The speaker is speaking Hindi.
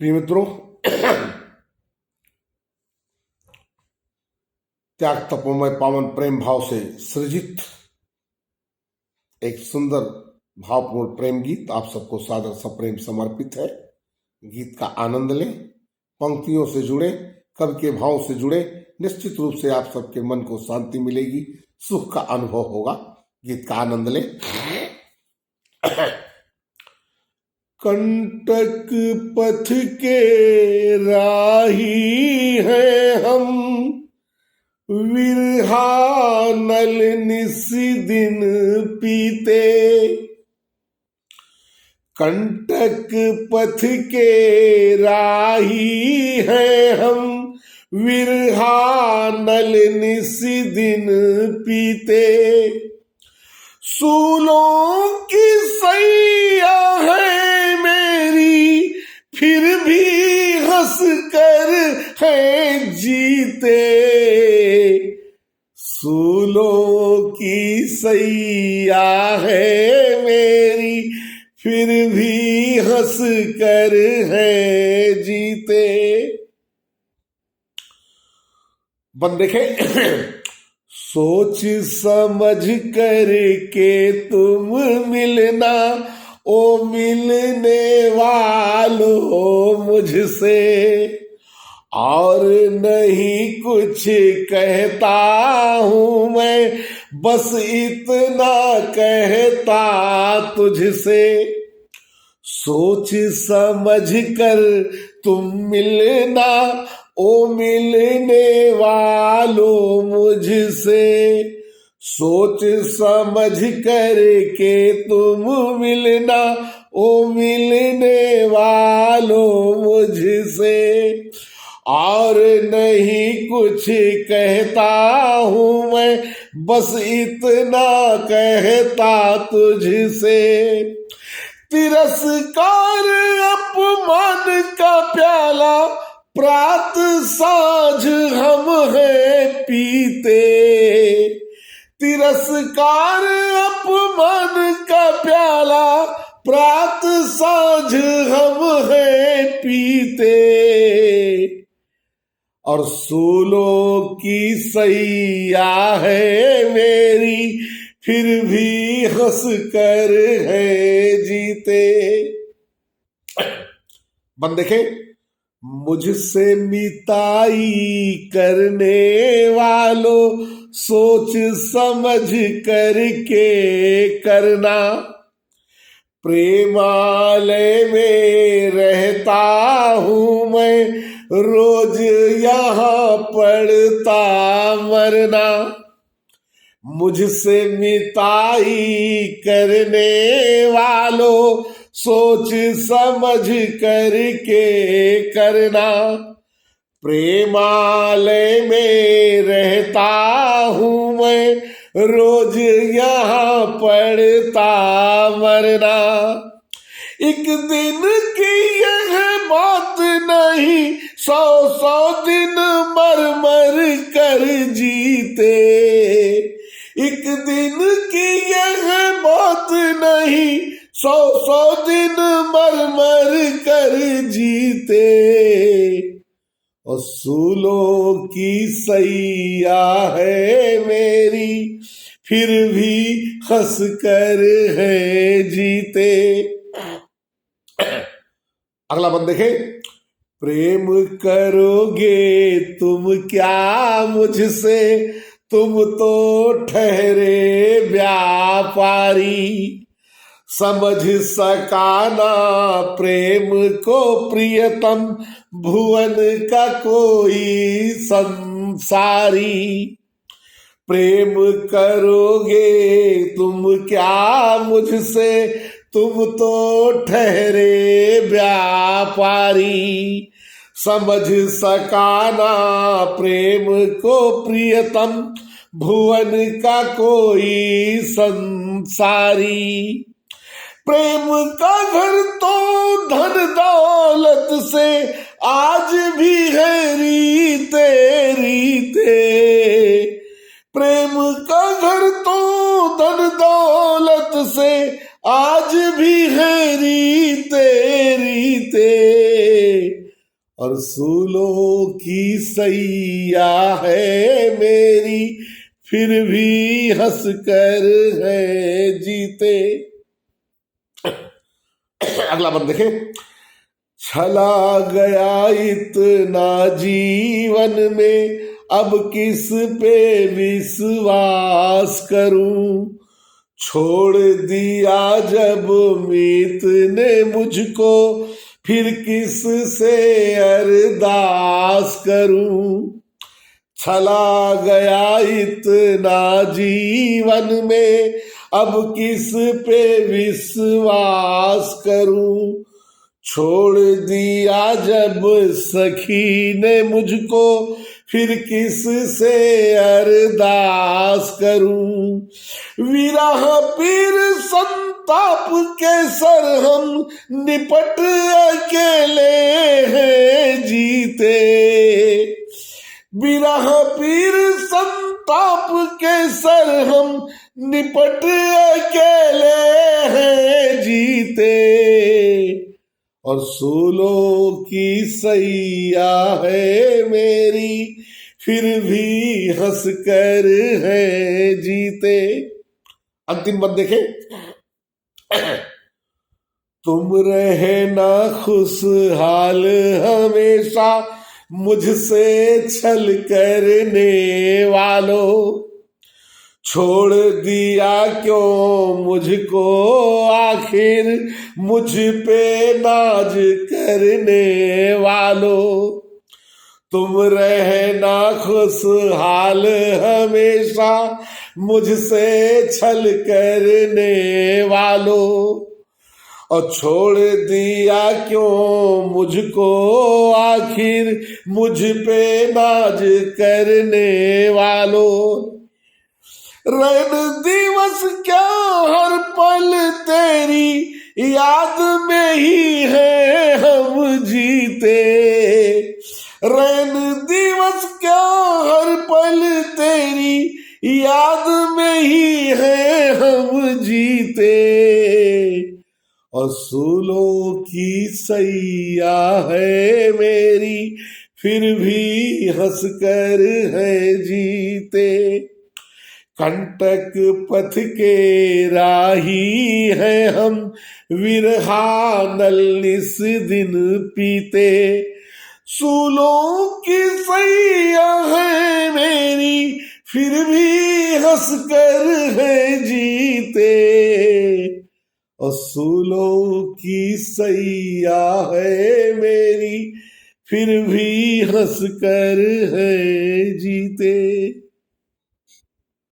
प्रिय मित्रों, त्याग तपोमय पावन प्रेम भाव से सृजित एक सुंदर भावपूर्ण प्रेम गीत आप सबको सादर सप्रेम समर्पित है। गीत का आनंद लें। पंक्तियों से जुड़े, कवि के भाव से जुड़े, निश्चित रूप से आप सबके मन को शांति मिलेगी, सुख का अनुभव होगा। गीत का आनंद लें। कंटक पथ के राही हैं हम, विरहा नल निस दिन पीते। कंटक पथ के राही हैं हम, विरहा नल निस दिन पीते। सूलों की सैया है मेरी, फिर भी हंस कर है जीते। सूलों की सैया है मेरी, फिर भी हंस कर है जीते। बंद देखे। सोच समझ कर के तुम मिलना, ओ मिलने वालों मुझसे। और नहीं कुछ कहता हूं मैं, बस इतना कहता तुझसे। सोच समझ कर तुम मिलना, ओ मिलने वालों मुझसे। सोच समझ कर के तुम मिलना, ओ मिलने वालों मुझसे। और नहीं कुछ कहता हूं मैं, बस इतना कहता तुझसे। तिरस्कार अपमान का प्याला, प्रात साँझ हम हैं पीते। तिरस्कार अपमान का प्याला, प्रात साँझ हम हैं पीते। और सूलों की सैया है मेरी, फिर भी हंस कर है जीते। बंद देखे। मुझसे मिताई करने वालों, सोच समझ करके करना। प्रेमालय में रहता हूं मैं, रोज यहाँ पड़ता मरना। मुझसे मिताई करने वालों, सोच समझ करके करना। प्रेमालय में रहता हूं मैं, रोज यहाँ पड़ता मरना। एक दिन की यह बात नहीं, 100 दिन मर मर कर जीते। एक दिन की यह बात नहीं, 100 दिन मर मर कर जीते। असूलों की सैया है मेरी, फिर भी हंस कर है जीते। अगला बंद देखे। प्रेम करोगे तुम क्या मुझसे, तुम तो ठहरे व्यापारी। समझ सका ना प्रेम को प्रियतम, भुवन का कोई संसारी। प्रेम करोगे तुम क्या मुझसे, तुम तो ठहरे व्यापारी। समझ सका ना प्रेम को प्रियतम, भुवन का कोई संसारी। प्रेम का घर तो धन दौलत से आज भी है रीते रीते। प्रेम का घर तो धन दौलत से आज भी है रीते रीते। और सूलों की सैया है मेरी, फिर भी हंस कर है जीते। अगला बंद देखें। चला गया इतना जीवन में, अब किस पे विश्वास करूं। छोड़ दिया जब मीत ने मुझको, फिर किस से अरदास करूं। चला गया इतना जीवन में, अब किस पे विश्वास करूं। छोड़ दिया जब सखी ने मुझको, फिर किस से अरदास करूं। विरह पीर संताप के सर हम निपट अकेले हैं जीते। विरह पीर संताप के सर हम निपट अकेले हैं जीते। और सूलों की सैया है मेरी, फिर भी हंस कर है जीते। अंतिम बात देखें। तुम रहना खुशहाल हमेशा, मुझसे छल करने वालों। छोड़ दिया क्यों मुझको आखिर, मुझ पे नाज करने वालों। तुम रहना खुशहाल हमेशा, मुझसे छल करने वालों। और छोड़ दिया क्यों मुझको आखिर, मुझ पे नाज करने वालों। रैन दिवस क्या हर पल तेरी याद में ही है हम जीते। रैन दिवस क्या हर पल तेरी याद में ही है हम जीते। असूलों की सैया है मेरी, फिर भी हंस कर है जीते। कंटक पथ के राही है हम, विरहा नल इस दिन पीते। सूलों की सैया है मेरी, फिर भी हंस कर है जीते। असूलों की सैया है मेरी, फिर भी हंस कर है जीते।